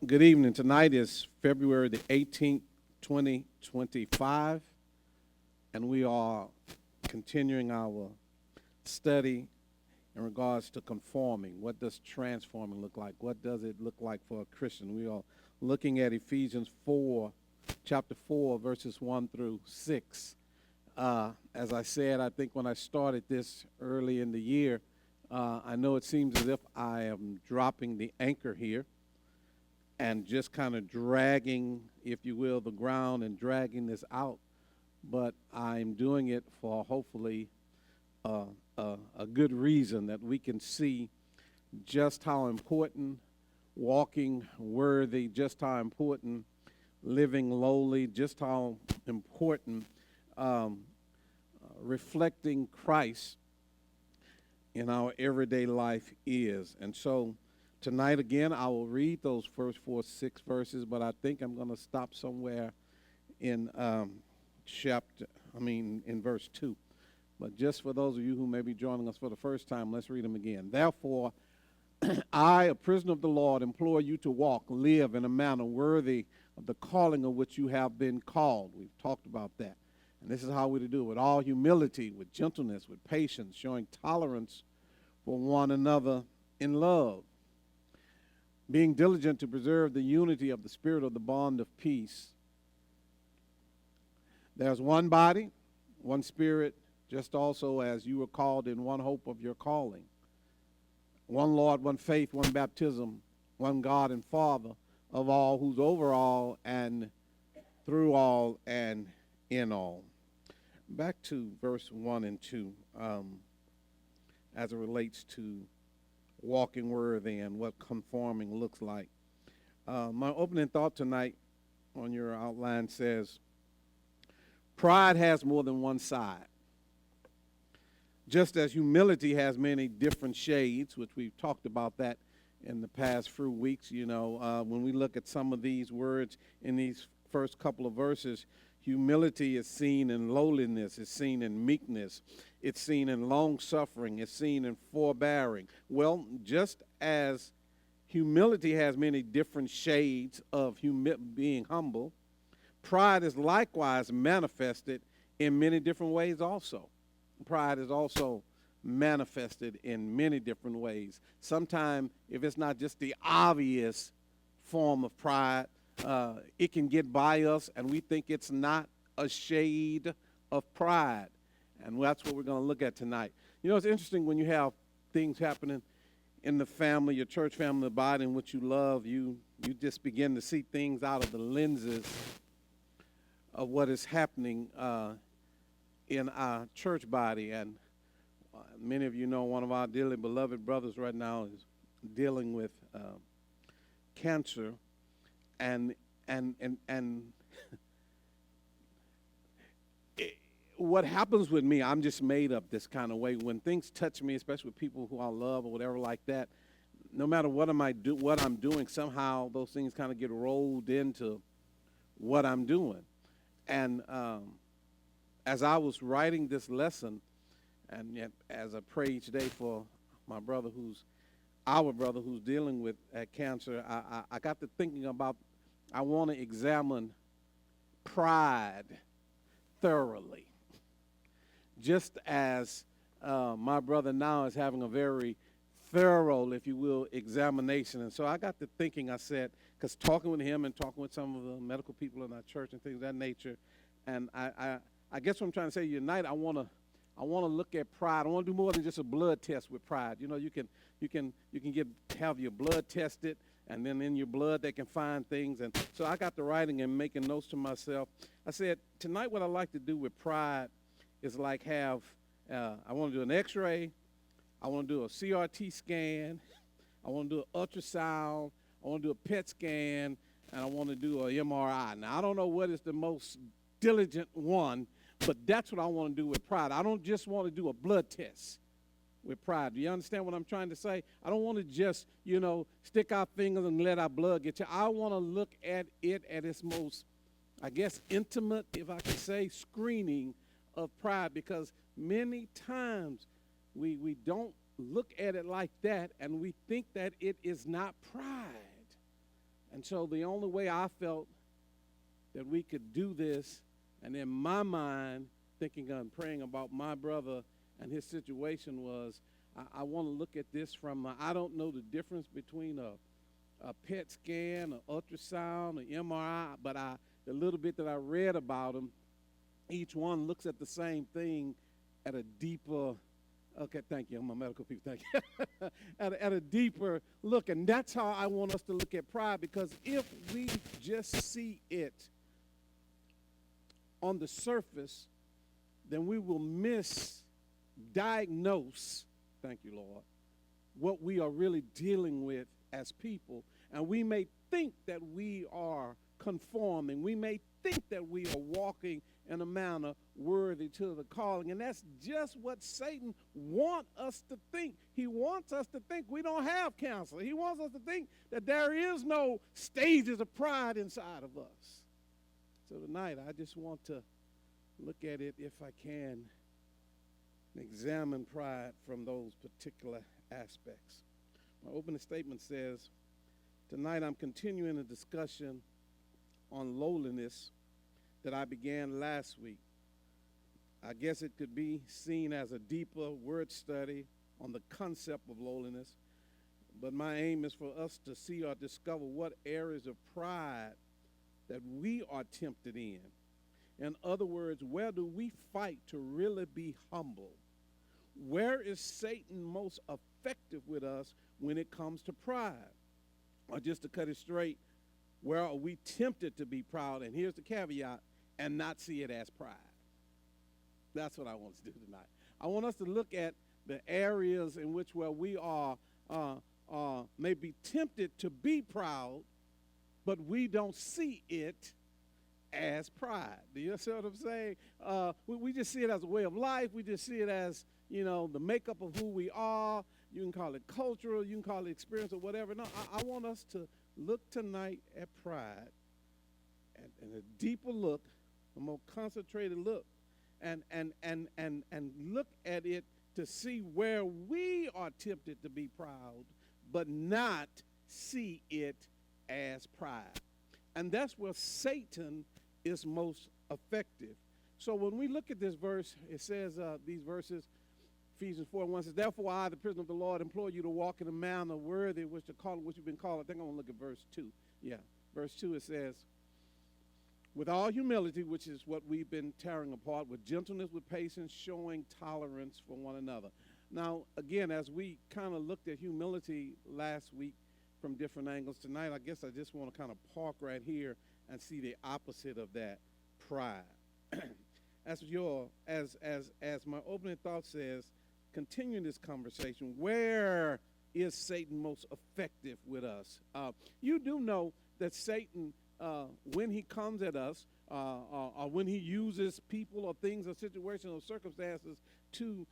Good evening. Tonight is February the 18th, 2025, and we are continuing our study in regards to conforming. What does transforming look like? What does it look like for a Christian? We are looking at Ephesians 4, chapter 4, verses 1 through 6. As I said, I think when I started this early in the year, I know it seems as if I am dropping the anchor here and just kind of dragging, if you will, the ground and dragging this out. But I'm doing it for hopefully a good reason, that we can see just how important walking worthy, just how important living lowly, just how important reflecting Christ in our everyday life is. And so tonight, again, I will read those first 6 verses, but I think I'm going to stop somewhere in in verse 2. But just for those of you who may be joining us for the first time, let's read them again. Therefore, I, a prisoner of the Lord, implore you to live in a manner worthy of the calling of which you have been called. We've talked about that. And this is how we're to do it: with all humility, with gentleness, with patience, showing tolerance for one another in love, being diligent to preserve the unity of the Spirit of the bond of peace. There's one body, one Spirit, just also as you were called in one hope of your calling. One Lord, one faith, one baptism, one God and Father of all, who's over all and through all and in all. Back to verse 1 and 2, as it relates to walking worthy and what conforming looks like. My opening thought tonight on your outline says, pride has more than one side. Just as humility has many different shades, which we've talked about that in the past few weeks. When we look at some of these words in these first couple of verses, humility is seen in lowliness, it's seen in meekness, it's seen in long-suffering, it's seen in forbearing. Well, just as humility has many different shades of being humble, pride is likewise manifested in many different ways also. Pride is also manifested in many different ways. Sometimes, if it's not just the obvious form of pride, it can get by us and we think it's not a shade of pride. And that's what we're going to look at tonight. It's interesting when you have things happening in the family, your church family, the body in which you love, you just begin to see things out of the lenses of what is happening in our church body. And many of you know one of our dearly beloved brothers right now is dealing with cancer, and what happens with me, I'm just made up this kind of way. When things touch me, especially with people who I love or whatever like that, no matter what I'm doing, somehow those things kind of get rolled into what I'm doing. And as I was writing this lesson, and yet as I pray each day for our brother who's dealing with cancer, I got to thinking about, I want to examine pride thoroughly, just as my brother now is having a very thorough, if you will, examination. And so I got to thinking, I said, because talking with him and talking with some of the medical people in our church and things of that nature, and I guess what I'm trying to say tonight, I want to look at pride. I want to do more than just a blood test with pride. You can have your blood tested, and then in your blood they can find things. And so I got to writing and making notes to myself. I said, tonight what I like to do with pride is like I want to do an X-ray, I want to do a CRT scan, I want to do an ultrasound, I want to do a PET scan, and I want to do an MRI. Now, I don't know what is the most diligent one, but that's what I want to do with pride. I don't just want to do a blood test with pride. Do you understand what I'm trying to say? I don't want to just, stick our fingers and let our blood get you. I want to look at it at its most, I guess, intimate, if I can say, screening of pride, because many times we don't look at it like that, and we think that it is not pride. And so the only way I felt that we could do this, and in my mind, thinking and praying about my brother and his situation was, I want to look at this from, I don't know the difference between a PET scan, an ultrasound, an MRI, but the little bit that I read about them, each one looks at the same thing at a deeper, okay, thank you, I'm a medical people, thank you, at a deeper look. And that's how I want us to look at pride, because if we just see it on the surface, then we will misdiagnose, thank you, Lord, what we are really dealing with as people. And we may think that we are conforming. We may think that we are walking in a manner worthy to the calling. And that's just what Satan wants us to think. He wants us to think we don't have cancer. He wants us to think that there is no stages of pride inside of us. So tonight, I just want to look at it, if I can, and examine pride from those particular aspects. My opening statement says, tonight I'm continuing a discussion on lowliness that I began last week. I guess it could be seen as a deeper word study on the concept of lowliness, but my aim is for us to see or discover what areas of pride that we are tempted in. In other words, where do we fight to really be humble? Where is Satan most effective with us when it comes to pride? Or just to cut it straight, where are we tempted to be proud? And here's the caveat, and not see it as pride. That's what I want us to do tonight. I want us to look at the areas in which where we are may be tempted to be proud, but we don't see it as pride. Do you see what I'm saying? We just see it as a way of life. We just see it as, the makeup of who we are. You can call it cultural. You can call it experience or whatever. No, I want us to look tonight at pride and a deeper look, a more concentrated look, and look at it to see where we are tempted to be proud, but not see it as pride. And that's where Satan is most effective. So when we look at this verse, it says, these verses, Ephesians 4:1 says, therefore I, the prisoner of the Lord, implore you to walk in a manner worthy which you've been called. I think I'm going to look at verse 2. Yeah, verse 2, it says, with all humility, which is what we've been tearing apart, with gentleness, with patience, showing tolerance for one another. Now, again, as we kind of looked at humility last week from different angles, tonight I guess I just want to kind of park right here and see the opposite of that, pride. As my opening thought says, continuing this conversation, where is Satan most effective with us? You do know that Satan, when he comes at us, or when he uses people or things or situations or circumstances to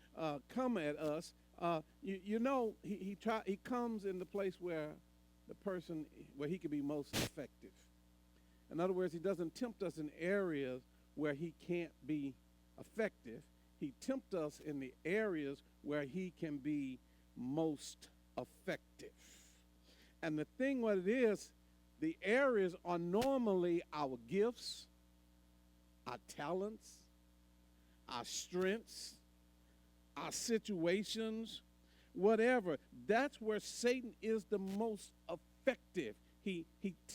come at us, he comes in the place where he can be most effective. In other words, he doesn't tempt us in areas where he can't be effective. He tempts us in the areas where he can be most effective. And the thing what it is, the areas are normally our gifts, our talents, our strengths, our situations, whatever. That's where Satan is the most effective. He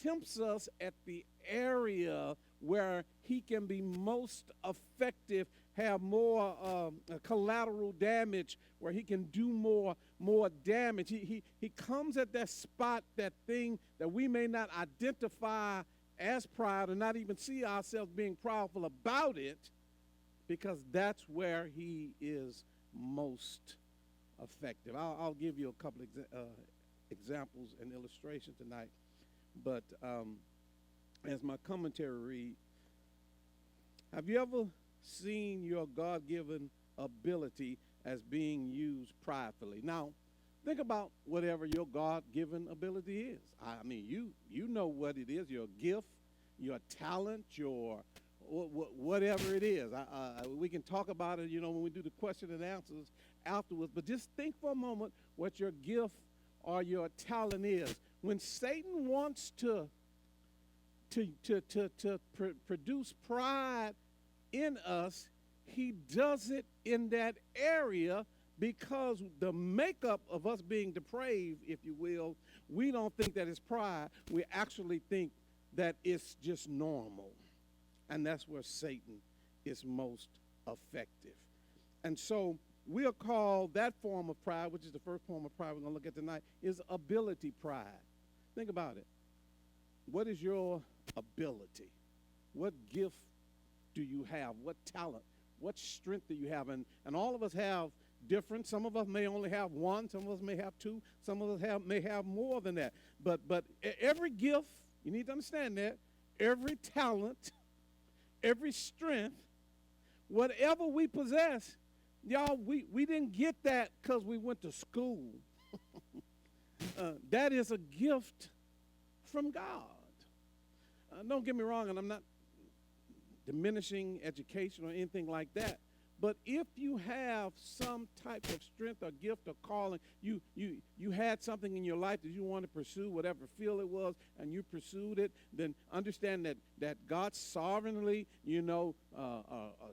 tempts us at the area where he can be most effective, have more collateral damage, where he can do more damage. He comes at that spot, that thing that we may not identify as pride or not even see ourselves being proudful about it, because that's where he is most effective. I'll give you a couple examples and illustrations tonight. But as my commentary reads, have you ever seen your God-given ability as being used pridefully? Now, think about whatever your God-given ability is. I mean, you know what it is, your gift, your talent, your whatever it is. We can talk about it, when we do the question and answers afterwards. But just think for a moment what your gift or your talent is. When Satan wants to produce pride in us, he does it in that area because the makeup of us being depraved, if you will, we don't think that it's pride. We actually think that it's just normal. And that's where Satan is most effective. And so we'll call that form of pride, which is the first form of pride we're going to look at tonight, is ability pride. Think about it. What is your ability? What gift do you have? What talent? What strength do you have? And all of us have different. Some of us may only have one. Some of us may have two. Some of us may have more than that. But every gift, you need to understand that, every talent, every strength, whatever we possess, y'all, we didn't get that because we went to school. That is a gift from God. Don't get me wrong, and I'm not diminishing education or anything like that. But if you have some type of strength or gift or calling, you had something in your life that you wanted to pursue, whatever field it was, and you pursued it, then understand that God sovereignly,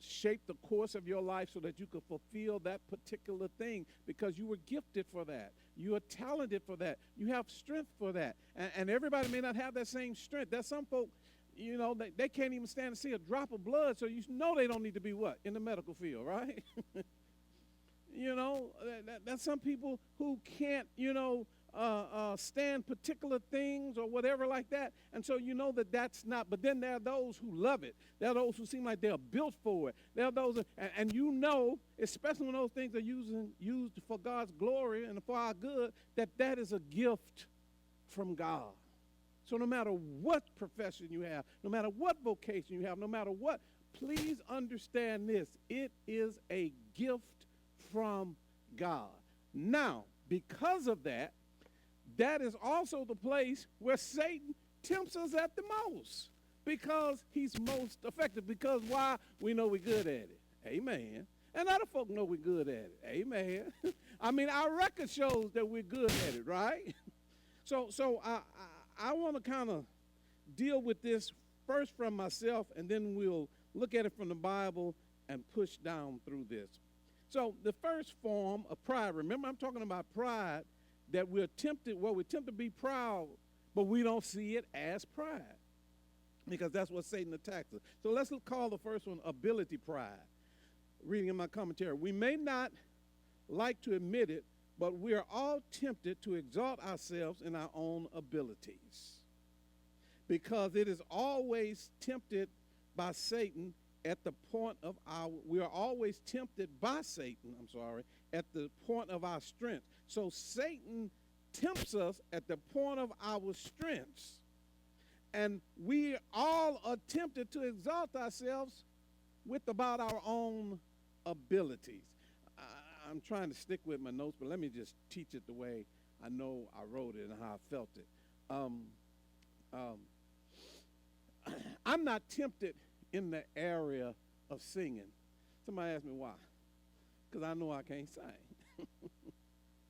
shaped the course of your life so that you could fulfill that particular thing because you were gifted for that. You are talented for that. You have strength for that. And everybody may not have that same strength. There's some folk, they can't even stand to see a drop of blood, so you know they don't need to be what? In the medical field, right? That's some people who can't, stand particular things or whatever like that. And so you know that's not, but then there are those who love it. There are those who seem like they're built for it. There are those, and especially when those things are used for God's glory and for our good, that is a gift from God. So no matter what profession you have, no matter what vocation you have, no matter what, please understand this. It is a gift from God. Now, because of that, that is also the place where Satan tempts us at the most because he's most effective. Because why? We know we're good at it. Amen. And other folk know we're good at it. Amen. I mean, our record shows that we're good at it, right? So I want to kind of deal with this first from myself, and then we'll look at it from the Bible and push down through this. So the first form of pride, remember I'm talking about pride, that we're tempted to be proud, but we don't see it as pride because that's what Satan attacks us. So let's call the first one ability pride. Reading in my commentary, we may not like to admit it, but we are all tempted to exalt ourselves in our own abilities because it is always tempted by Satan at the point of we are always tempted by Satan, at the point of our strength. So Satan tempts us at the point of our strengths. And we all are tempted to exalt ourselves with about our own abilities. I'm trying to stick with my notes, but let me just teach it the way I know I wrote it and how I felt it. I'm not tempted in the area of singing. Somebody asked me why. Because I know I can't sing.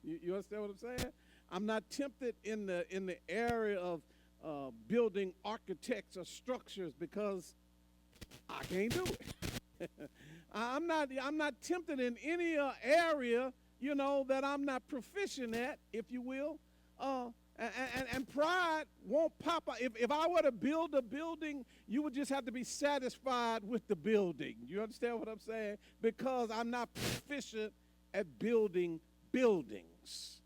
You understand what I'm saying? I'm not tempted in the area of building architects or structures because I can't do it. I'm not tempted in any area, that I'm not proficient at, if you will. And pride won't pop up. If I were to build a building, you would just have to be satisfied with the building. You understand what I'm saying? Because I'm not proficient at building buildings.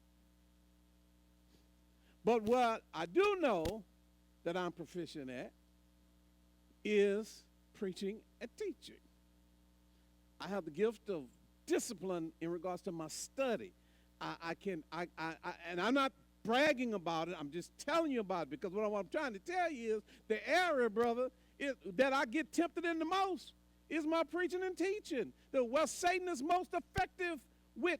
But what I do know that I'm proficient at is preaching and teaching. I have the gift of discipline in regards to my study. And I'm not bragging about it. I'm just telling you about it because what I'm trying to tell you is the area, brother, that I get tempted in the most is my preaching and teaching. Where Satan is most effective with,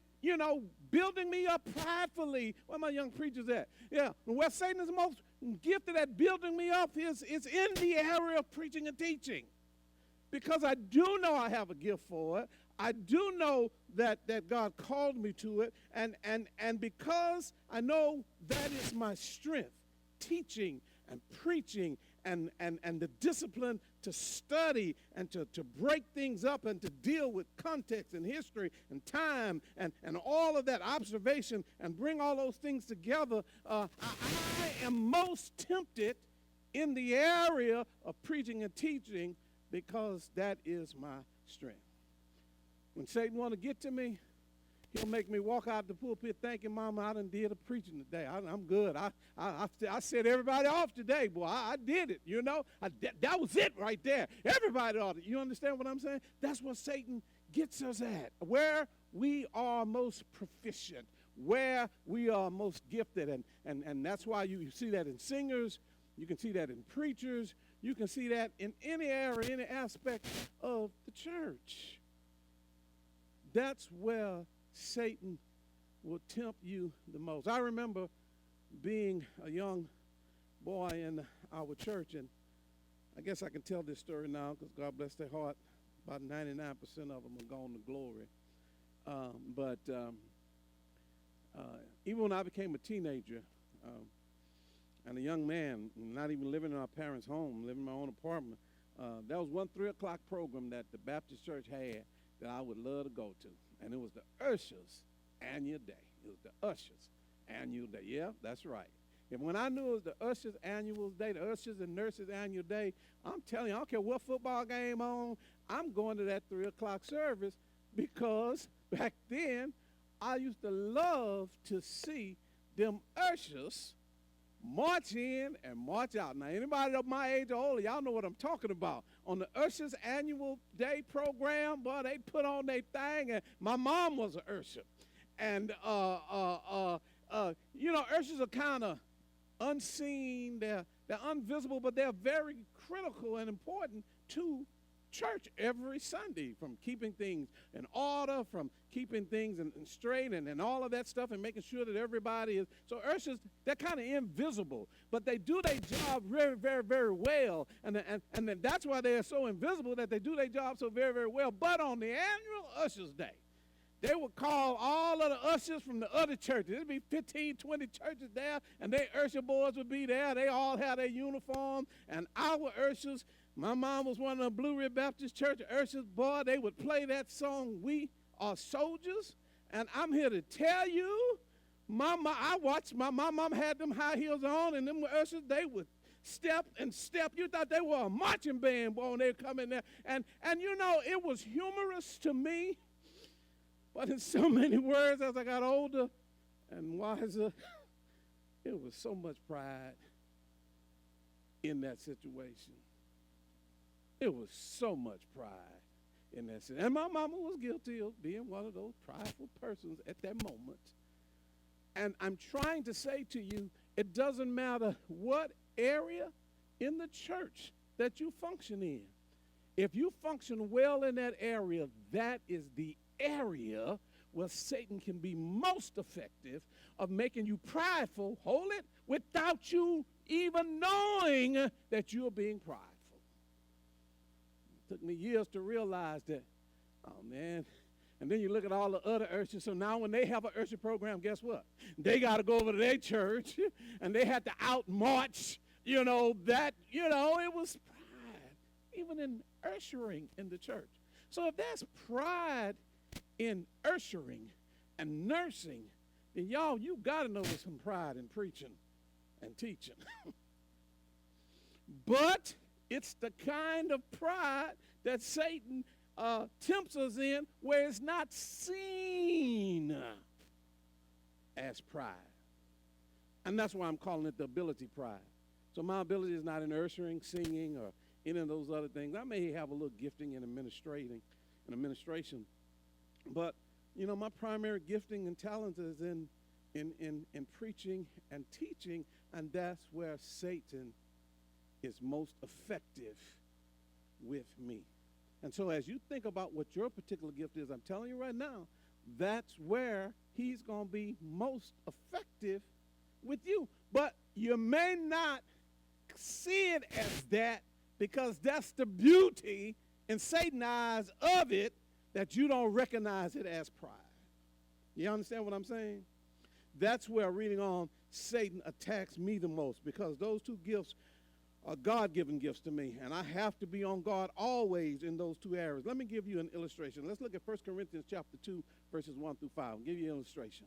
building me up pridefully. Where my young preachers at? Yeah, where Satan is most gifted at building me up is in the area of preaching and teaching. Because I do know I have a gift for it. I do know that God called me to it. And because I know that is my strength, teaching and preaching and the discipline to study and to break things up and to deal with context and history and time and all of that observation and bring all those things together, I am most tempted in the area of preaching and teaching because that is my strength. When Satan want to get to me, he'll make me walk out the pulpit thinking, Mama, I done did a preaching today. I'm good. I set everybody off today, boy. I did it, you know. That was it right there. Everybody ought to. You understand what I'm saying? That's what Satan gets us at, where we are most proficient, where we are most gifted. And that's why you see that in singers. You can see that in preachers. You can see that in any area, any aspect of the church. That's where Satan will tempt you the most. I remember being a young boy in our church, and I guess I can tell this story now because God bless their heart. About 99% of them are gone to glory. But even when I became a teenager and a young man, not even living in our parents' home, living in my own apartment, there was one 3 o'clock program that the Baptist church had that I would love to go to. And it was the Ushers' Annual Day. It was the Ushers' Annual Day. Yeah, that's right. And when I knew it was the Ushers' Annual Day, the Ushers and Nurses' Annual Day, I'm telling you, I don't care what football game on, I'm going to that 3 o'clock service because back then I used to love to see them ushers march in and march out. Now, anybody of my age or older, y'all know what I'm talking about. On the Ushers' Annual Day program, boy, they put on their thing, and my mom was an usher. And, you know, ushers are kind of unseen. They're invisible, but they're very critical and important to church every Sunday, from keeping things in order, from keeping things in straight and all of that stuff, and making sure that everybody is. So ushers, they're kind of invisible, but they do their job very, very, very well. And that's why they're so invisible, that they do their job so very, very well. But on the annual Ushers' Day, they would call all of the ushers from the other churches. There'd be 15, 20 churches there, and their usher boys would be there. They all had their uniform, and our ushers, my mom was one of the Blue Ridge Baptist Church ushers, boy, they would play that song, We Are Soldiers. And I'm here to tell you, I watched, my mom had them high heels on, and them ushers, they would step and step. You thought they were a marching band, boy, when they come in there. And you know, it was humorous to me, but in so many words as I got older and wiser, it was so much pride in that situation. It was so much pride in that situation. And my mama was guilty of being one of those prideful persons at that moment. And I'm trying to say to you, it doesn't matter what area in the church that you function in. If you function well in that area, that is the area where Satan can be most effective of making you prideful, hold it, without you even knowing that you're being prideful. It took me years to realize that, oh man. And then you look at all the other ushers. So now when they have an usher program, guess what? They got to go over to their church, and they had to out-march, it was pride, even in ushering in the church. So if there's pride in ushering and nursing, then y'all, you got to know there's some pride in preaching and teaching. But it's the kind of pride that Satan tempts us in, where it's not seen as pride. And that's why I'm calling it the ability pride. So my ability is not in ushering, singing, or any of those other things. I may have a little gifting in administration, but my primary gifting and talent is in preaching and teaching, and that's where Satan is most effective with me. And so as you think about what your particular gift is, I'm telling you right now, that's where he's going to be most effective with you. But you may not see it as that, because that's the beauty in Satan's eyes of it, that you don't recognize it as pride. You understand what I'm saying? That's where reading on Satan attacks me the most, because those two gifts are God-given gifts to me, and I have to be on guard always in those two areas. Let me give you an illustration. Let's look at 1 Corinthians chapter 2, verses 1 through 5. I'll give you an illustration,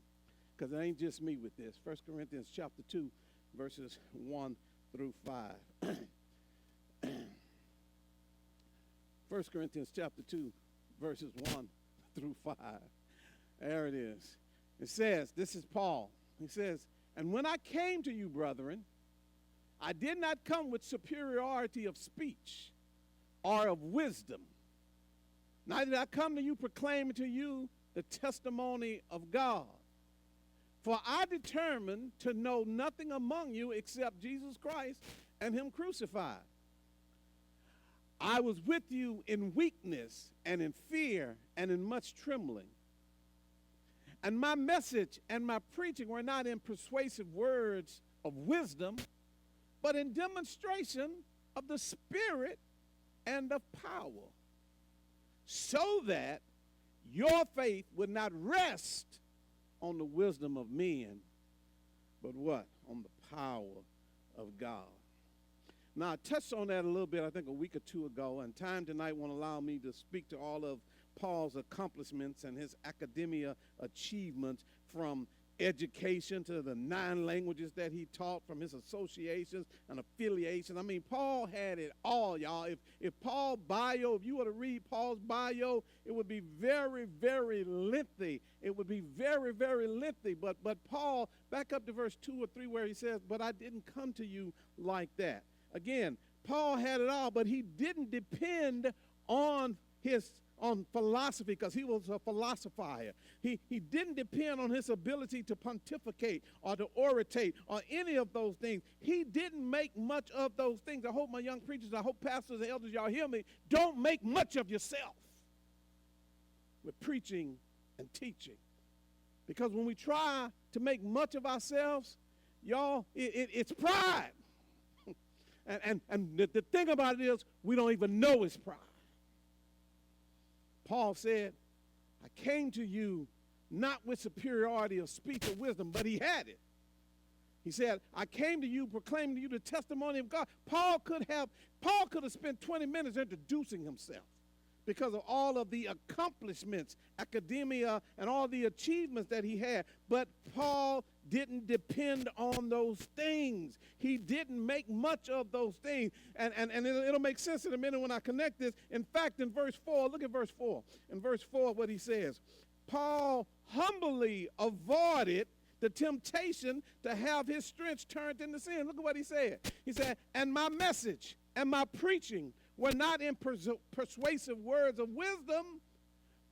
because it ain't just me with this. 1 Corinthians chapter 2, verses 1 through 5. 1 Corinthians chapter 2, verses 1 through 5. There it is. It says, this is Paul. He says, and when I came to you, brethren, I did not come with superiority of speech or of wisdom. Neither did I come to you proclaiming to you the testimony of God. For I determined to know nothing among you except Jesus Christ and him crucified. I was with you in weakness and in fear and in much trembling. And my message and my preaching were not in persuasive words of wisdom, but in demonstration of the Spirit and of power, so that your faith would not rest on the wisdom of men, but what? On the power of God. Now, I touched on that a little bit, I think, a week or two ago, and time tonight won't allow me to speak to all of Paul's accomplishments and his academia achievements, from education to the 9 languages that he taught, from his associations and affiliations. I mean, Paul had it all, y'all. If Paul's bio, if you were to read Paul's bio, it would be very, very lengthy. It would be very, very lengthy. But Paul, back up to verse 2 or 3 where he says, but I didn't come to you like that. Again, Paul had it all, but he didn't depend on philosophy, because he was a philosopher. He didn't depend on his ability to pontificate or to oratate or any of those things. He didn't make much of those things. I hope my young preachers, I hope pastors and elders, y'all hear me. Don't make much of yourself with preaching and teaching. Because when we try to make much of ourselves, y'all, it's pride. And the thing about it is, we don't even know it's pride. Paul said, I came to you not with superiority of speech or wisdom, but he had it. He said, I came to you proclaiming to you the testimony of God. Paul could have spent 20 minutes introducing himself because of all of the accomplishments, academia, and all the achievements that he had. But Paul didn't depend on those things. He didn't make much of those things. And it'll make sense in a minute when I connect this. In fact, in verse 4, look at verse 4. In verse 4, what he says, Paul humbly avoided the temptation to have his strength turned into sin. Look at what he said. He said, and my message and my preaching were not in persuasive words of wisdom,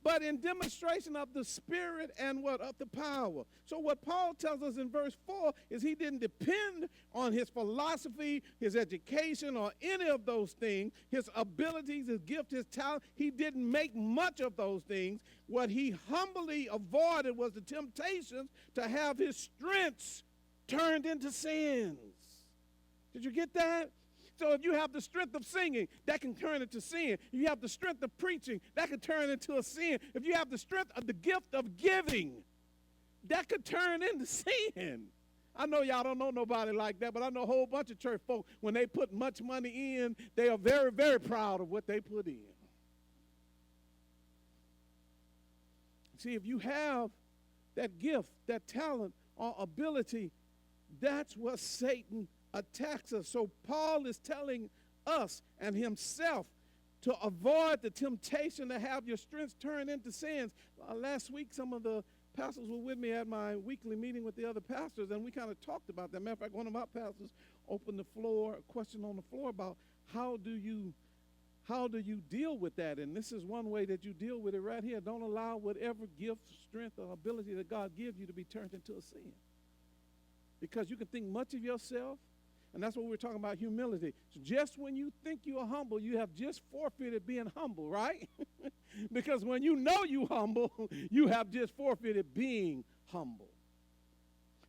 but in demonstration of the Spirit and what? Of the power. So what Paul tells us in verse 4 is he didn't depend on his philosophy, his education, or any of those things, his abilities, his gift, his talent. He didn't make much of those things. What he humbly avoided was the temptations to have his strengths turned into sins. Did you get that? So if you have the strength of singing, that can turn into sin. If you have the strength of preaching, that can turn into a sin. If you have the strength of the gift of giving, that could turn into sin. I know y'all don't know nobody like that, but I know a whole bunch of church folk, when they put much money in, they are very, very proud of what they put in. See, if you have that gift, that talent, or ability, that's what Satan attacks us. So Paul is telling us and himself to avoid the temptation to have your strength turned into sins. Last week, some of the pastors were with me at my weekly meeting with the other pastors, and we kind of talked about that. Matter of fact, one of my pastors opened the floor, a question on the floor about how do you deal with that? And this is one way that you deal with it right here. Don't allow whatever gift, strength, or ability that God gives you to be turned into a sin. Because you can think much of yourself. And that's what we're talking about, humility. So just when you think you are humble, you have just forfeited being humble, right? Because when you know you humble, you have just forfeited being humble.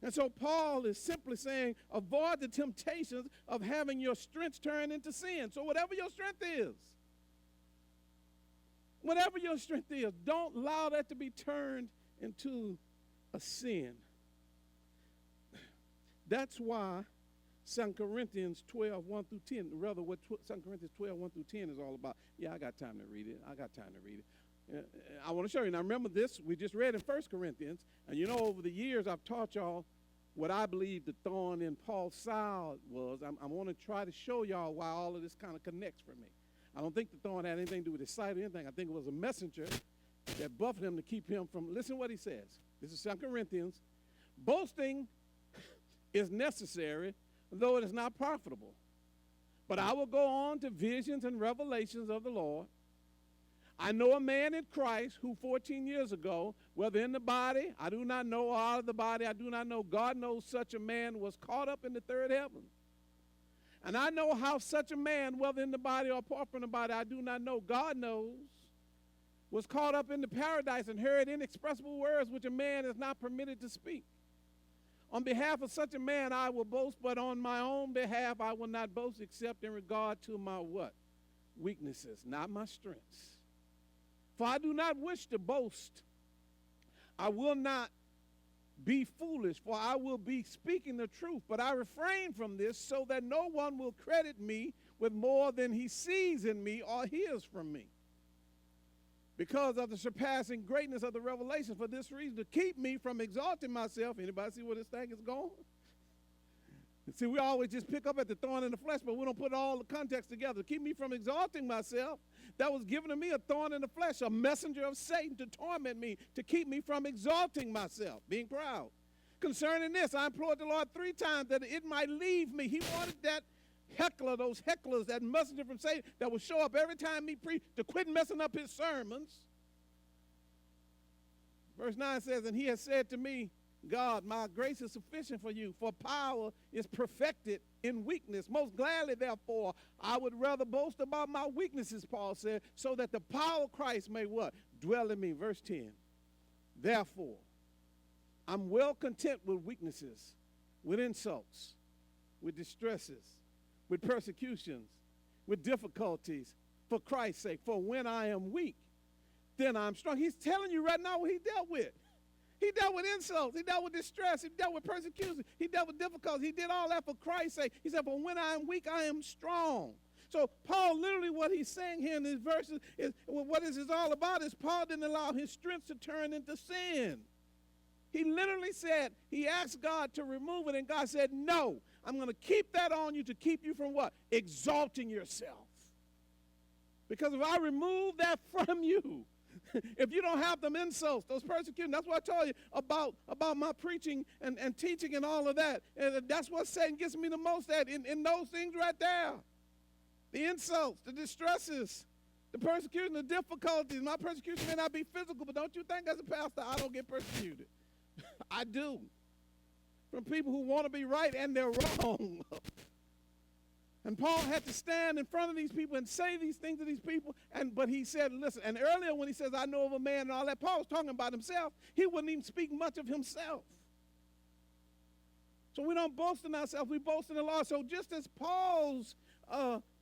And so Paul is simply saying, avoid the temptations of having your strength turned into sin. So whatever your strength is, don't allow that to be turned into a sin. That's why 2 Corinthians 12, 1 through 10. Rather, what 2 Corinthians 12, 1 through 10 is all about. Yeah, I got time to read it. I want to show you. Now, remember this. We just read in 1 Corinthians. And you know, over the years, I've taught y'all what I believe the thorn in Paul's side was. I want to try to show y'all why all of this kind of connects for me. I don't think the thorn had anything to do with his sight or anything. I think it was a messenger that buffeted him to keep him from. Listen what he says. This is 2 Corinthians. Boasting is necessary, though it is not profitable. But I will go on to visions and revelations of the Lord. I know a man in Christ who 14 years ago, whether in the body, I do not know, or out of the body, I do not know. God knows such a man was caught up in the third heaven. And I know how such a man, whether in the body or apart from the body, I do not know. God knows, was caught up into paradise and heard inexpressible words which a man is not permitted to speak. On behalf of such a man I will boast, but on my own behalf I will not boast except in regard to my what? Weaknesses, not my strengths. For I do not wish to boast. I will not be foolish, for I will be speaking the truth. But I refrain from this so that no one will credit me with more than he sees in me or hears from me. Because of the surpassing greatness of the revelation, for this reason, to keep me from exalting myself. Anybody see where this thing is going? See, we always just pick up at the thorn in the flesh, but we don't put all the context together. To keep me from exalting myself, that was given to me a thorn in the flesh, a messenger of Satan to torment me, to keep me from exalting myself, being proud. Concerning this, I implored the Lord 3 times that it might leave me. He wanted that heckler, those hecklers, that messenger from Satan that would show up every time he preached to quit messing up his sermons. Verse 9 says, and he has said to me, God, my grace is sufficient for you, for power is perfected in weakness. Most gladly, therefore, I would rather boast about my weaknesses, Paul said, so that the power of Christ may what? Dwell in me. Verse 10. Therefore, I'm well content with weaknesses, with insults, with distresses, with persecutions, with difficulties, for Christ's sake. For when I am weak, then I'm strong. He's telling you right now what he dealt with. He dealt with insults. He dealt with distress. He dealt with persecution. He dealt with difficulties. He did all that for Christ's sake. He said, for when I am weak, I am strong. So Paul, literally what he's saying here in these verses is, what this is all about is Paul didn't allow his strength to turn into sin. He literally said, he asked God to remove it, and God said, no, I'm going to keep that on you to keep you from what? Exalting yourself. Because if I remove that from you, if you don't have them insults, those persecutions, that's what I told you about my preaching and teaching and all of that. And that's what Satan gets me the most at, in those things right there. The insults, the distresses, the persecution, the difficulties. My persecution may not be physical, but don't you think as a pastor I don't get persecuted? I do. From people who want to be right and they're wrong. And Paul had to stand in front of these people and say these things to these people. But he said, listen, and earlier when he says, I know of a man and all that, Paul was talking about himself. He wouldn't even speak much of himself. So we don't boast in ourselves, we boast in the Lord. So just as Paul's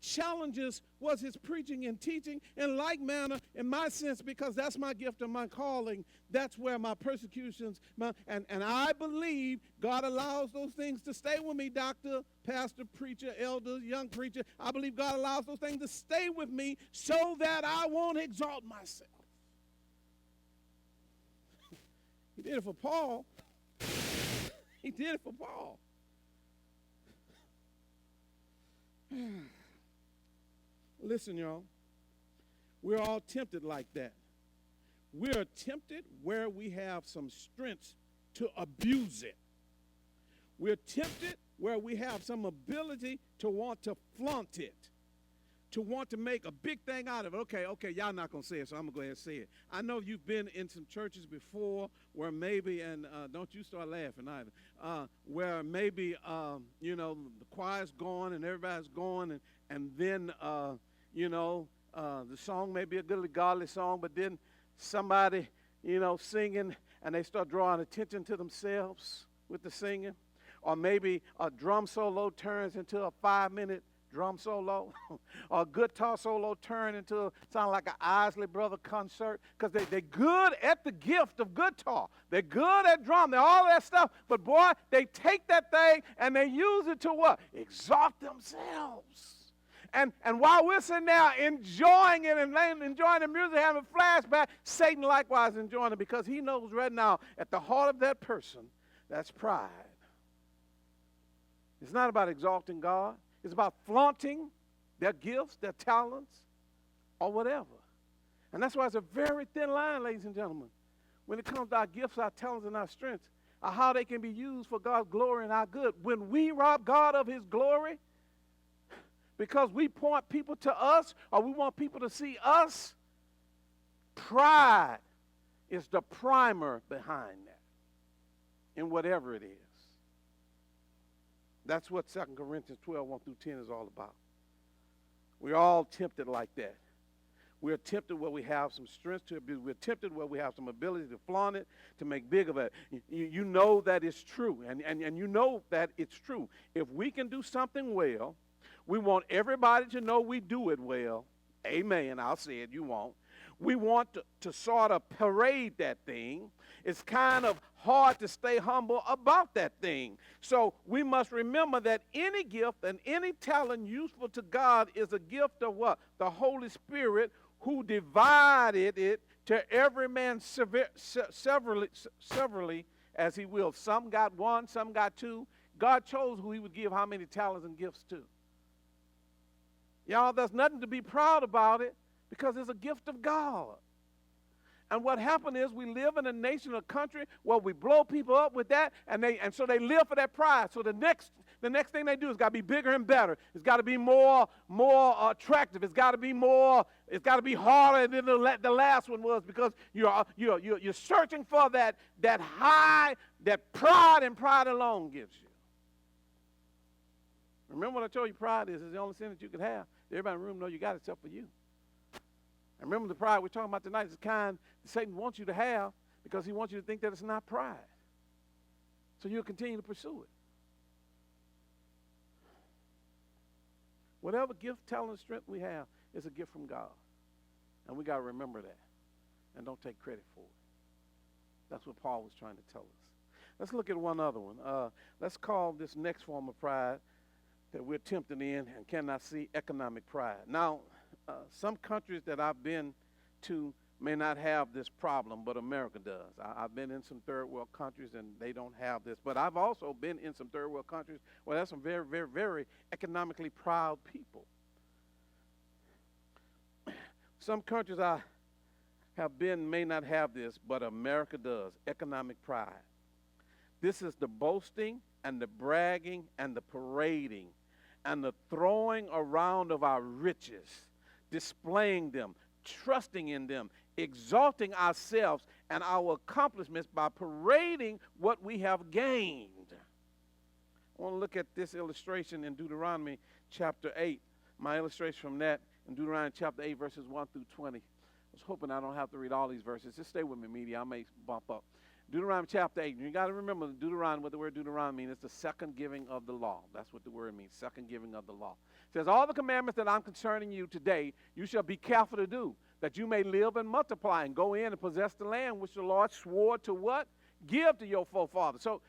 challenges was his preaching and teaching, in like manner, in my sense, because that's my gift and my calling, that's where my persecutions, and I believe God allows those things to stay with me, doctor, pastor, preacher, elder, young preacher. I believe God allows those things to stay with me so that I won't exalt myself. He did it for Paul. He did it for Paul. Listen, y'all. We're all tempted like that. We're tempted where we have some strength to abuse it. We're tempted where we have some ability to want to flaunt it, to want to make a big thing out of it. Okay, y'all not going to say it, so I'm going to go ahead and say it. I know you've been in some churches before where maybe, and don't you start laughing either, where maybe, the choir's going and everybody's going, and then, the song may be a good godly song, but then somebody, singing, and they start drawing attention to themselves with the singing. Or maybe a drum solo turns into a 5-minute drum solo or a guitar solo turn into sound like an Isley Brother concert because they're good at the gift of guitar. They're good at drum. They're all that stuff. But, boy, they take that thing and they use it to what? Exalt themselves. And while we're sitting there enjoying it and enjoying the music, having a flashback, Satan likewise enjoying it because he knows right now at the heart of that person, that's pride. It's not about exalting God. It's about flaunting their gifts, their talents, or whatever. And that's why it's a very thin line, ladies and gentlemen, when it comes to our gifts, our talents, and our strengths, or how they can be used for God's glory and our good. When we rob God of his glory, because we point people to us or we want people to see us, pride is the primer behind that in whatever it is. That's what 2 Corinthians 12, 1 through 10 is all about. We're all tempted like that. We're tempted where we have some strength to abuse. We're tempted where we have some ability to flaunt it, to make big of it. You know that it's true, and you know that it's true. If we can do something well, we want everybody to know we do it well. Amen. I'll say it. You won't. We want to sort of parade that thing. It's kind of hard to stay humble about that thing. So we must remember that any gift and any talent useful to God is a gift of what? The Holy Spirit, who divided it to every man severally as he will. Some got one, some got two. God chose who he would give how many talents and gifts to. Y'all, there's nothing to be proud about it because it's a gift of God. And what happened is we live in a nation, a country where we blow people up with that, and so they live for that pride. So the next thing they do is got to be bigger and better. It's got to be more attractive. It's got to be harder than the last one was because you're searching for that high that pride and pride alone gives you. Remember what I told you pride is the only sin that you could have. Everybody in the room knows you got it except for you. And remember the pride we're talking about tonight is the kind that Satan wants you to have because he wants you to think that it's not pride. So you'll continue to pursue it. Whatever gift, talent, strength we have is a gift from God. And we got to remember that and don't take credit for it. That's what Paul was trying to tell us. Let's look at one other one. Let's call this next form of pride that we're tempted in and cannot see economic pride. Now, some countries that I've been to may not have this problem, but America does. I've been in some third world countries and they don't have this. But I've also been in some third world countries where there's some very, very, very economically proud people. Some countries I have been may not have this, but America does. Economic pride. This is the boasting and the bragging and the parading and the throwing around of our riches, displaying them, trusting in them, exalting ourselves and our accomplishments by parading what we have gained. I want to look at this illustration in Deuteronomy chapter 8. My illustration from that in Deuteronomy chapter 8, verses 1 through 20. I was hoping I don't have to read all these verses. Just stay with me, media. I may bump up. Deuteronomy chapter 8. You got to remember Deuteronomy, what the word Deuteronomy means. It's the second giving of the law. That's what the word means, second giving of the law. It says, all the commandments that I'm concerning you today, you shall be careful to do, that you may live and multiply and go in and possess the land which the Lord swore to what? Give to your forefathers. So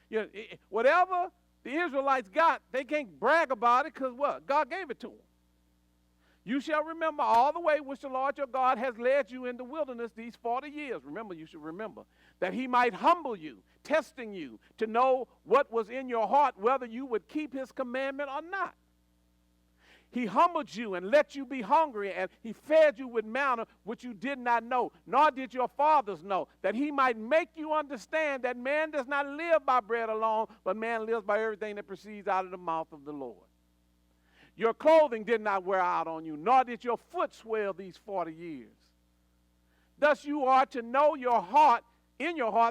whatever the Israelites got, they can't brag about it because what? God gave it to them. You shall remember all the way which the Lord your God has led you in the wilderness these 40 years. Remember, you should remember, that he might humble you, testing you to know what was in your heart, whether you would keep his commandment or not. He humbled you and let you be hungry, and he fed you with manna which you did not know, nor did your fathers know, that he might make you understand that man does not live by bread alone, but man lives by everything that proceeds out of the mouth of the Lord. Your clothing did not wear out on you, nor did your foot swell these 40 years. Thus you are to know in your heart,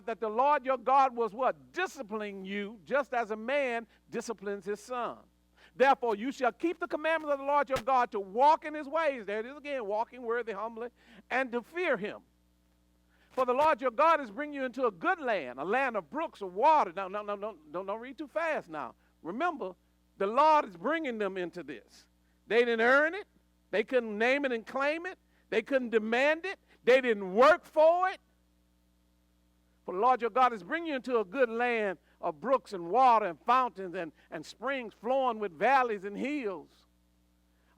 that the Lord your God was what? Disciplining you, just as a man disciplines his son. Therefore you shall keep the commandments of the Lord your God to walk in his ways. There it is again, walking worthy, humbly, and to fear him. For the Lord your God is bringing you into a good land, a land of brooks of water. Now, don't read too fast now. Remember, the Lord is bringing them into this. They didn't earn it. They couldn't name it and claim it. They couldn't demand it. They didn't work for it. For the Lord your God is bringing you into a good land of brooks and water and fountains and springs flowing with valleys and hills.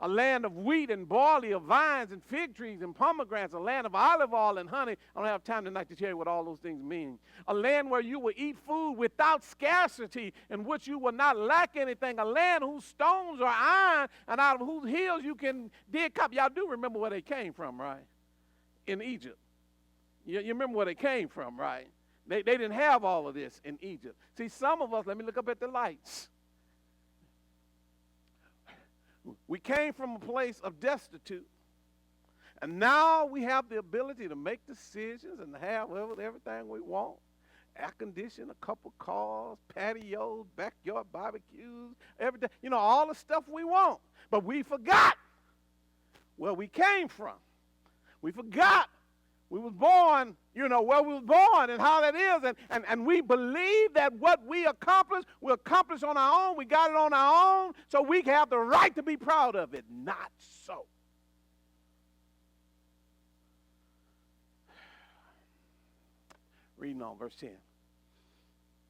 A land of wheat and barley, of vines and fig trees and pomegranates, a land of olive oil and honey. I don't have time tonight to tell you what all those things mean. A land where you will eat food without scarcity, in which you will not lack anything. A land whose stones are iron, and out of whose hills you can dig copper. Y'all do remember where they came from, right? In Egypt. You remember where they came from, right? They didn't have all of this in Egypt. See, some of us, let me look up at the lights. We came from a place of destitute. And now we have the ability to make decisions and have everything we want. Air conditioning, a couple cars, patios, backyard barbecues, everything. You know, all the stuff we want. But we forgot where we came from. We forgot we was born, you know, where we was born and how that is. And we believe that what we accomplish on our own. We got it on our own, so we have the right to be proud of it. Not so. Reading on, verse 10.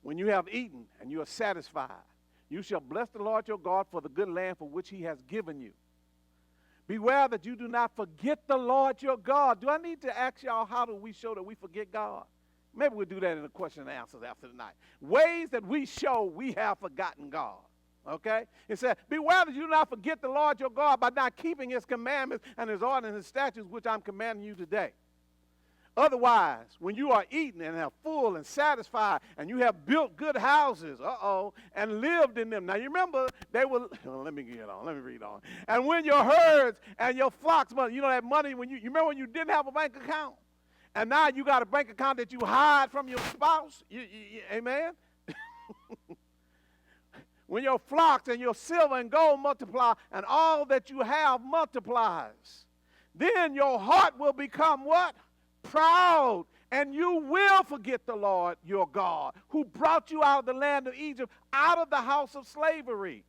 When you have eaten and you are satisfied, you shall bless the Lord your God for the good land for which he has given you. Beware that you do not forget the Lord your God. Do I need to ask y'all, how do we show that we forget God? Maybe we'll do that in the question and answers after tonight. Ways that we show we have forgotten God. Okay? It said, beware that you do not forget the Lord your God by not keeping his commandments and his ordinances and his statutes, which I'm commanding you today. Otherwise, when you are eating and are full and satisfied, and you have built good houses, and lived in them. Now, you remember, they were, let me read on. And when your herds and your flocks, you know that money, you remember when you didn't have a bank account? And now you got a bank account that you hide from your spouse? Amen? When your flocks and your silver and gold multiply, and all that you have multiplies, then your heart will become what? Proud, and you will forget the Lord your God, who brought you out of the land of Egypt, out of the house of slavery.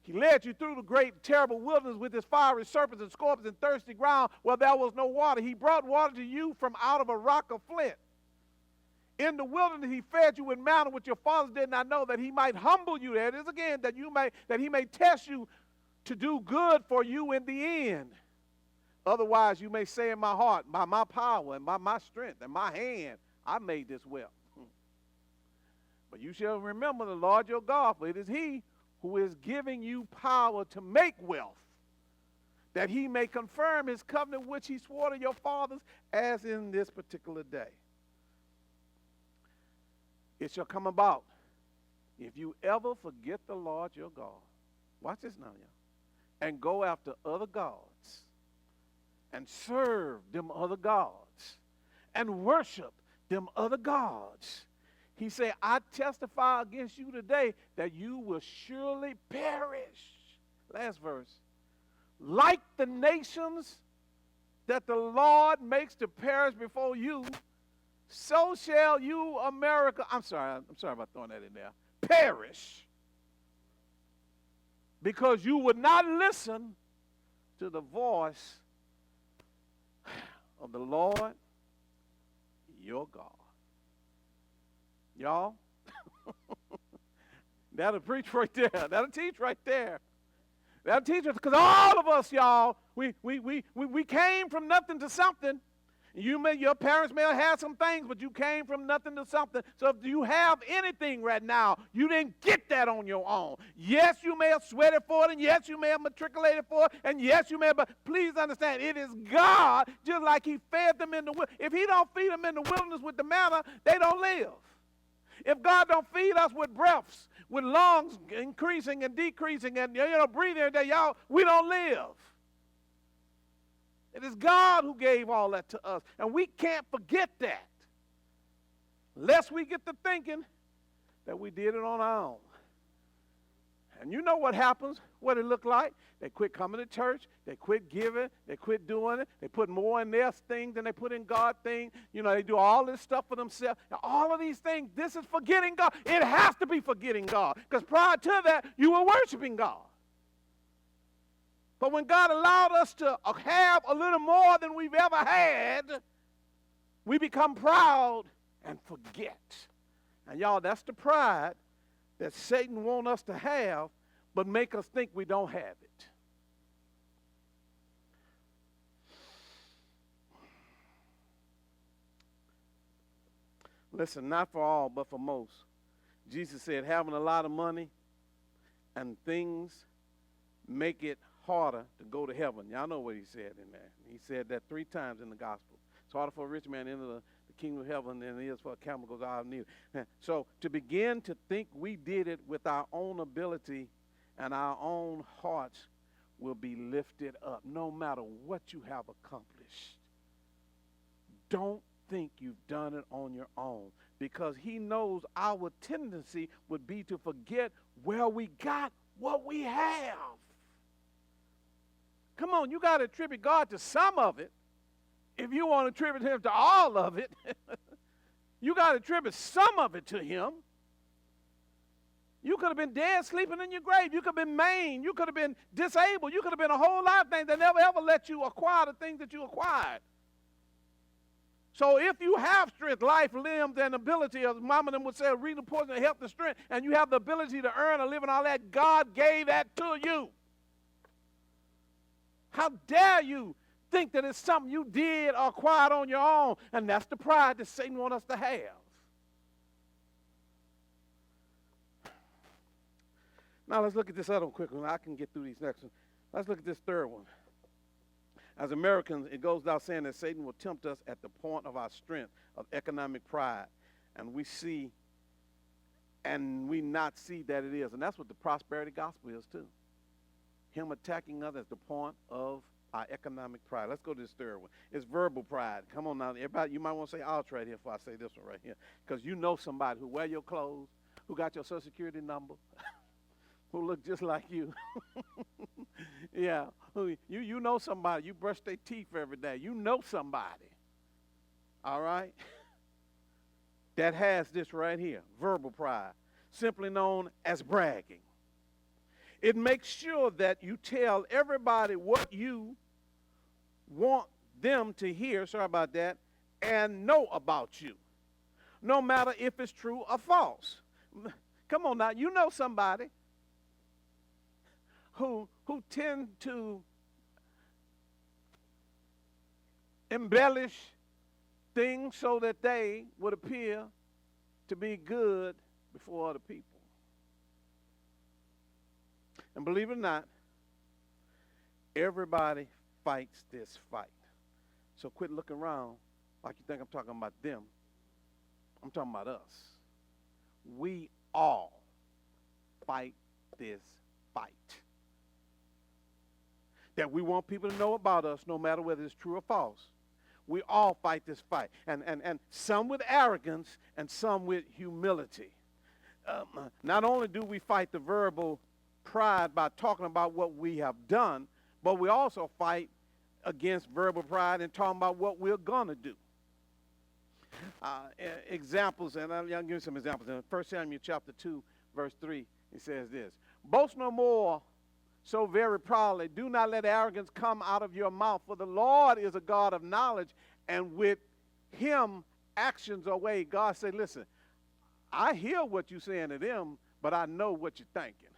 He led you through the great terrible wilderness with his fiery serpents and scorpions and thirsty ground where there was no water. He brought water to you from out of a rock of flint. In the wilderness he fed you with manna which your fathers did not know, that he might humble you. There it is again, that he may test you to do good for you in the end. Otherwise, you may say in my heart, by my power and by my strength and my hand, I made this wealth. But you shall remember the Lord your God, for it is he who is giving you power to make wealth, that he may confirm his covenant which he swore to your fathers, as in this particular day. It shall come about, if you ever forget the Lord your God, watch this now, y'all, and go after other gods, and serve them other gods, and worship them other gods. He said, I testify against you today that you will surely perish. Last verse. Like the nations that the Lord makes to perish before you, so shall you, America, I'm sorry about throwing that in there, perish. Because you would not listen to the voice of the Lord your God. Y'all, that'll preach right there. That'll teach right there. That'll teach us, because all of us, y'all, we came from nothing to something. Your parents may have had some things, but you came from nothing to something. So if you have anything right now, you didn't get that on your own. Yes, you may have sweated for it, and yes, you may have matriculated for it, and yes, you may have, but please understand, it is God, just like he fed them in the wilderness. If he don't feed them in the wilderness with the manna, they don't live. If God don't feed us with breaths, with lungs increasing and decreasing and, breathing every day, y'all, we don't live. It is God who gave all that to us, and we can't forget that, lest we get to thinking that we did it on our own. And you know what happens, what it looked like. They quit coming to church. They quit giving. They quit doing it. They put more in their thing than they put in God's thing. They do all this stuff for themselves. Now, all of these things, this is forgetting God. It has to be forgetting God, because prior to that, you were worshiping God. But when God allowed us to have a little more than we've ever had, we become proud and forget. And y'all, that's the pride that Satan wants us to have, but make us think we don't have it. Listen, not for all, but for most. Jesus said having a lot of money and things make it harder to go to heaven. Y'all know what he said in there. He said that 3 times in the gospel. It's harder for a rich man to enter the kingdom of heaven than it is for a camel to go out of need. So to begin to think we did it with our own ability and our own hearts will be lifted up no matter what you have accomplished. Don't think you've done it on your own, because he knows our tendency would be to forget where we got what we have. Come on, you got to attribute God to some of it. If you want to attribute him to all of it, you got to attribute some of it to him. You could have been dead, sleeping in your grave. You could have been maimed. You could have been disabled. You could have been a whole lot of things that never, ever let you acquire the things that you acquired. So if you have strength, life, limbs, and ability, as Mama them would say, a reading portion of health and strength, and you have the ability to earn a living, all that, God gave that to you. How dare you think that it's something you did or acquired on your own? And that's the pride that Satan wants us to have. Now let's look at this other one quickly. I can get through these next ones. Let's look at this third one. As Americans, it goes without saying that Satan will tempt us at the point of our strength, of economic pride. And we see, and we not see that it is. And that's what the prosperity gospel is too. Him attacking us at the point of our economic pride. Let's go to this third one. It's verbal pride. Come on now, everybody, you might want to say ouch right here before I say this one right here. Because you know somebody who wear your clothes, who got your Social Security number, who look just like you. Yeah, you know somebody. You brush their teeth every day. You know somebody, all right, that has this right here, verbal pride, simply known as bragging. It makes sure that you tell everybody what you want them to hear, sorry about that, and know about you, no matter if it's true or false. Come on now, you know somebody who tend to embellish things so that they would appear to be good before other people. And believe it or not, everybody fights this fight. So quit looking around like you think I'm talking about them. I'm talking about us. We all fight this fight. That we want people to know about us no matter whether it's true or false. We all fight this fight. And some with arrogance and some with humility. Not only do we fight the verbal pride by talking about what we have done, but we also fight against verbal pride and talking about what we're going to do. Examples, and I'll give you some examples. In 1 Samuel chapter 2, verse 3, it says this: boast no more so very proudly. Do not let arrogance come out of your mouth, for the Lord is a God of knowledge, and with him actions are weighed. God said, listen, I hear what you're saying to them, but I know what you're thinking.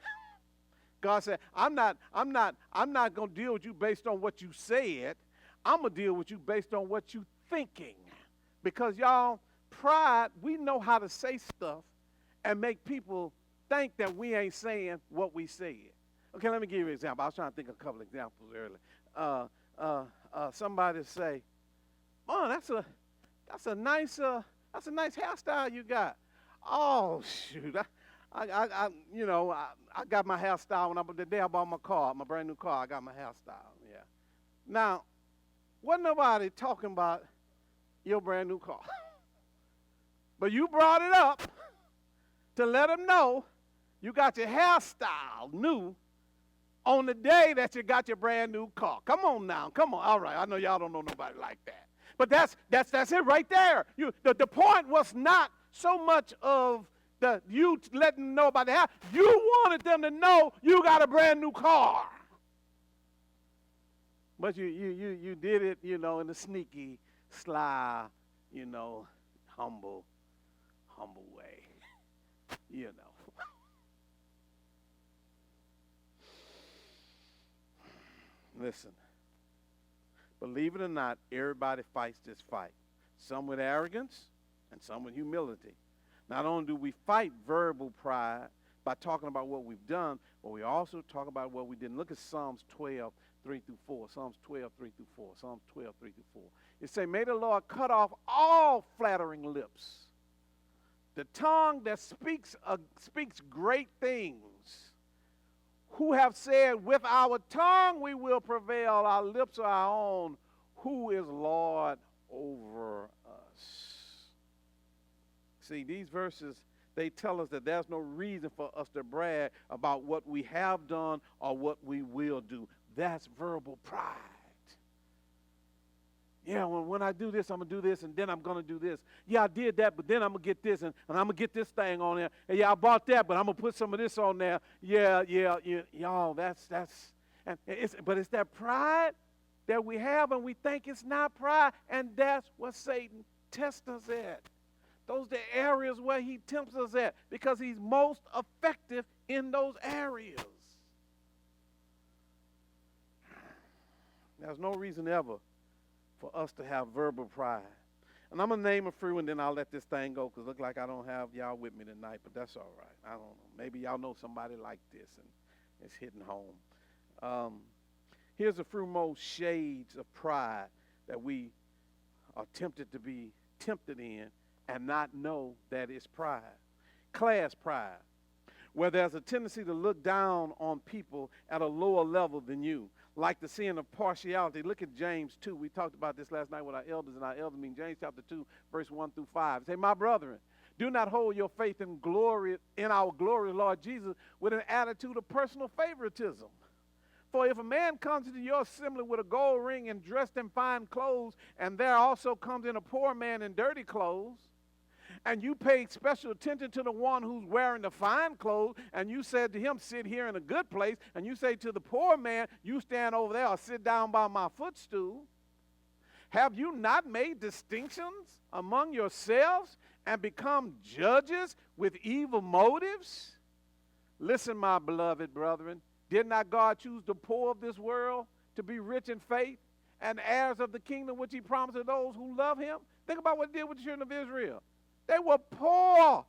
God said, I'm not going to deal with you based on what you said. I'm going to deal with you based on what you're thinking. Because, y'all, pride, we know how to say stuff and make people think that we ain't saying what we said. Okay, let me give you an example. I was trying to think of a couple examples earlier. Somebody say, "Oh, that's a nice hairstyle you got." Oh shoot, I got my hairstyle the day I bought my brand new car. I got my hairstyle. Yeah. Now, wasn't nobody talking about your brand new car, but you brought it up to let them know you got your hairstyle new on the day that you got your brand new car. Come on now, come on. All right, I know y'all don't know nobody like that, but that's it right there. The point was not so much of you letting them know about the house. You wanted them to know you got a brand new car. But you did it, in a sneaky, sly, you know, humble way, you know. Listen, believe it or not, everybody fights this fight. Some with arrogance and some with humility. Not only do we fight verbal pride by talking about what we've done, but we also talk about what we didn't. Look at Psalms 12, 3 through 4. Psalms 12, 3 through 4. Psalms 12, 3 through 4. It says, may the Lord cut off all flattering lips, the tongue that speaks great things, who have said, with our tongue we will prevail, our lips are our own, who is Lord over us. See, these verses, they tell us that there's no reason for us to brag about what we have done or what we will do. That's verbal pride. Yeah, when I do this, I'm going to do this, and then I'm going to do this. Yeah, I did that, but then I'm going to get this, and I'm going to get this thing on there. And yeah, I bought that, but I'm going to put some of this on there. Yeah, y'all, but it's that pride that we have, and we think it's not pride, and that's what Satan tests us at. Those are the areas where he tempts us at, because he's most effective in those areas. There's no reason ever for us to have verbal pride. And I'm going to name a few, and then I'll let this thing go, because it looks like I don't have y'all with me tonight, but that's all right. I don't know. Maybe y'all know somebody like this, and it's hitting home. Here's a few more shades of pride that we are tempted to be tempted in and not know that it's pride. Class pride, where there's a tendency to look down on people at a lower level than you, like the sin of partiality. Look at James 2. We talked about this last night with our elders, and our elders mean James chapter 2, verse 1 through 5. Say, my brethren, do not hold your faith in our glorious Lord Jesus with an attitude of personal favoritism. For if a man comes into your assembly with a gold ring and dressed in fine clothes, and there also comes in a poor man in dirty clothes, and you paid special attention to the one who's wearing the fine clothes, and you said to him, sit here in a good place, and you say to the poor man, you stand over there or sit down by my footstool, have you not made distinctions among yourselves and become judges with evil motives? Listen, my beloved brethren, did not God choose the poor of this world to be rich in faith and heirs of the kingdom which he promised to those who love him? Think about what he did with the children of Israel. They were poor.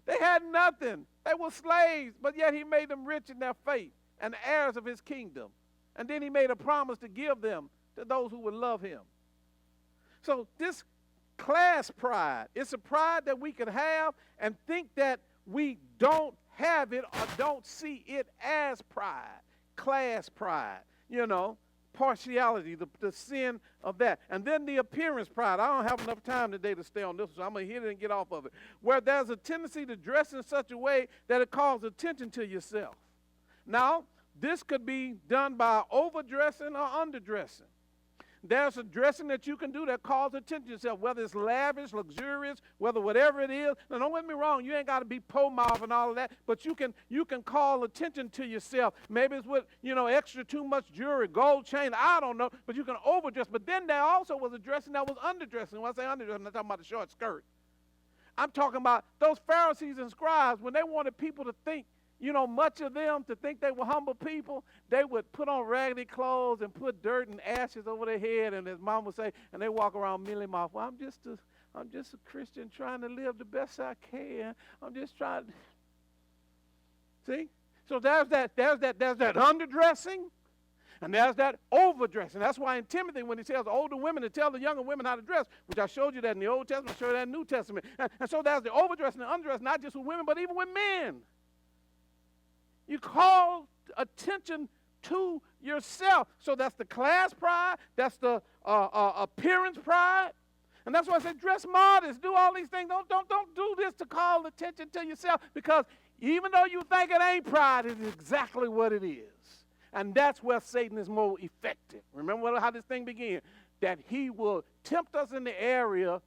They had nothing. They were slaves, but yet he made them rich in their faith and heirs of his kingdom. And then he made a promise to give them to those who would love him. So this class pride, it's a pride that we can have and think that we don't have it or don't see it as pride. Class pride, partiality, the sin of that. And then the appearance pride. I don't have enough time today to stay on this, so I'm going to hit it and get off of it. Where there's a tendency to dress in such a way that it calls attention to yourself. Now, this could be done by overdressing or underdressing. There's a dressing that you can do that calls attention to yourself, whether it's lavish, luxurious, whatever it is. Now, don't get me wrong, you ain't got to be po-mouth and all of that, but you can call attention to yourself. Maybe it's with, extra too much jewelry, gold chain, I don't know, but you can overdress. But then there also was a dressing that was underdressing. When I say underdressing, I'm not talking about a short skirt. I'm talking about those Pharisees and scribes, when they wanted people to think, much of them to think they were humble people, they would put on raggedy clothes and put dirt and ashes over their head, and his mom would say, and they walk around mealy-mouthed, well, I'm just a Christian trying to live the best I can. I'm just trying to. See? So there's that underdressing, and there's that overdressing. That's why in Timothy, when he tells older women to tell the younger women how to dress, which I showed you that in the Old Testament, I showed you that in the New Testament. And so there's the overdressing and underdressing, not just with women, but even with men. You call attention to yourself. So that's the class pride. That's the appearance pride. And that's why I said dress modest. Do all these things. Don't do this to call attention to yourself, because even though you think it ain't pride, it is exactly what it is. And that's where Satan is more effective. Remember how this thing began? That he will tempt us in the area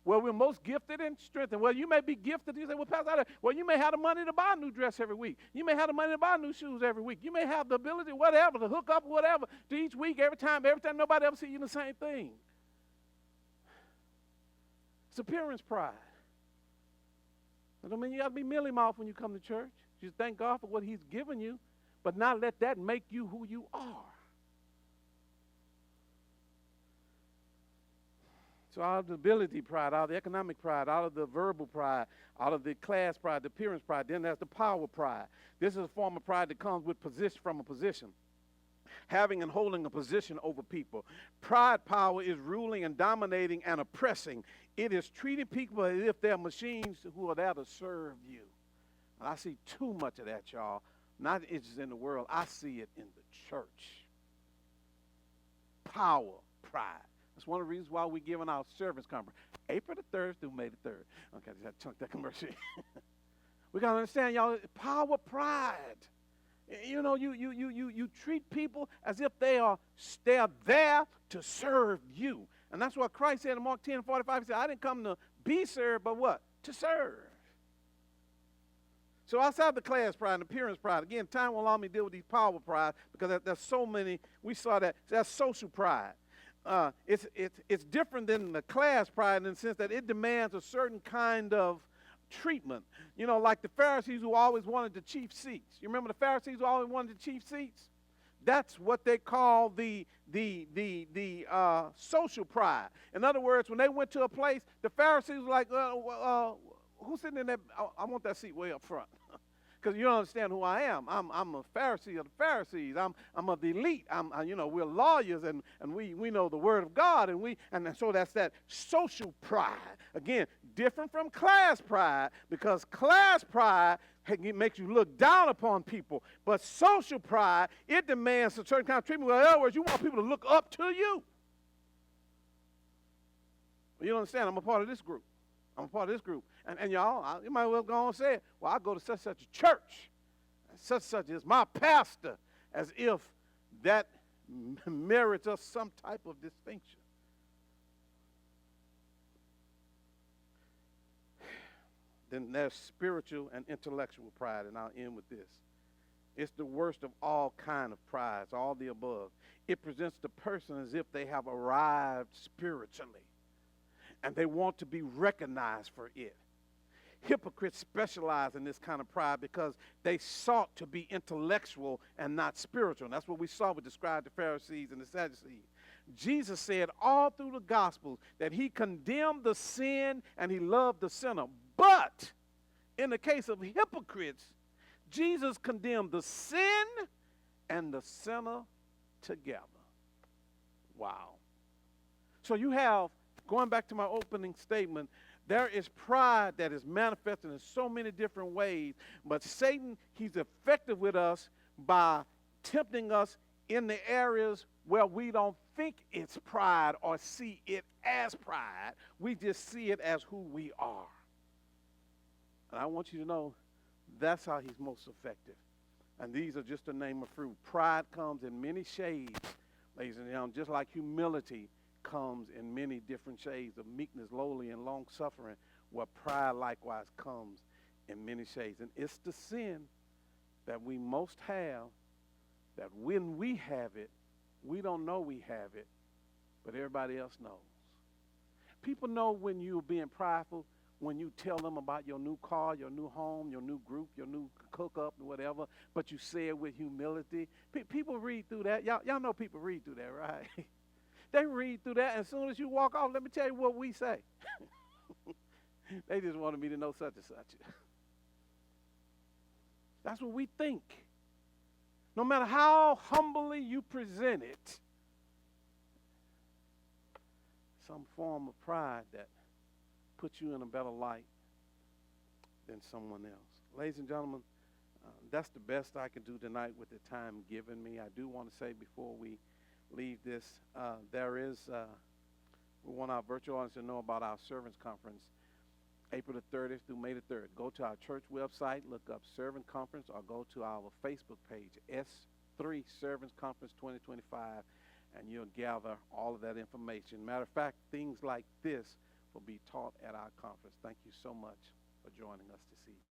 Well, we're most gifted and strengthened. Well, you may be gifted. You say, well, Pastor, well, you may have the money to buy a new dress every week. You may have the money to buy new shoes every week. You may have the ability, whatever, to hook up whatever to each week, every time nobody ever see you the same thing. It's appearance pride. That don't mean you got to be mealy-mouthed when you come to church. Just thank God for what he's given you, but not let that make you who you are. So out of the ability pride, out of the economic pride, out of the verbal pride, out of the class pride, the appearance pride, then there's the power pride. This is a form of pride that comes with position, from a position. Having and holding a position over people. Pride power is ruling and dominating and oppressing. It is treating people as if they're machines who are there to serve you. And I see too much of that, y'all. Not just in the world. I see it in the church. Power, pride. That's one of the reasons why we're giving our servants conference. April the 3rd through May the 3rd. Okay, I just had to chunk that commercial. We got to understand, y'all, power, pride. You know, you treat people as if they're there to serve you. And that's what Christ said in Mark 10:45. He said, I didn't come to be served, but what? To serve. So outside the class pride and appearance pride, again, time will allow me to deal with these power pride because there's so many. We saw that. That's social pride. It's different than the class pride in the sense that it demands a certain kind of treatment. You know, like the Pharisees who always wanted the chief seats. You remember the Pharisees who always wanted the chief seats? That's what they call the social pride. In other words, when they went to a place, the Pharisees were like, who's sitting in that? I want that seat way up front. Because you don't understand who I am. I'm a Pharisee of the Pharisees. I'm of the elite. We're lawyers and we know the word of God and so that's that social pride. Again, different from class pride, because class pride makes you look down upon people. But social pride, it demands a certain kind of treatment. Well, in other words, you want people to look up to you. Well, you don't understand, I'm a part of this group. I'm a part of this group. And y'all, you might well go on and say, well, I go to such a church. Such is my pastor, as if that merits us some type of distinction. Then there's spiritual and intellectual pride, and I'll end with this. It's the worst of all kind of prides, all the above. It presents the person as if they have arrived spiritually, and they want to be recognized for it. Hypocrites specialize in this kind of pride because they sought to be intellectual and not spiritual. And that's what we saw with the scribes, the Pharisees, and the Sadducees. Jesus said all through the Gospels that he condemned the sin and he loved the sinner. But in the case of hypocrites, Jesus condemned the sin and the sinner together. Wow. So you have, going back to my opening statement, there is pride that is manifested in so many different ways, but Satan, he's effective with us by tempting us in the areas where we don't think it's pride or see it as pride. We just see it as who we are. And I want you to know that's how he's most effective. And these are just the name of fruit. Pride comes in many shades, ladies and gentlemen, just like humility comes in many different shades of meekness, lowly, and long-suffering, where pride likewise comes in many shades. And it's the sin that we most have, that when we have it, we don't know we have it, but everybody else knows. People know when you're being prideful when you tell them about your new car, your new home, your new group, your new cook-up, whatever, but you say it with humility. People read through that. Y'all know people read through that, right? They read through that, and as soon as you walk off, let me tell you what we say. They just wanted me to know such and such. That's what we think. No matter how humbly you present it, some form of pride that puts you in a better light than someone else. Ladies and gentlemen, that's the best I can do tonight with the time given me. I do want to say before we leave this, we want our virtual audience to know about our Servants Conference, April the 30th through May the 3rd. Go to our church website, look up Servant Conference, or go to our Facebook page, S3 Servants Conference 2025, and you'll gather all of that information. Matter of fact, things like this be taught at our conference. Thank you so much for joining us this evening.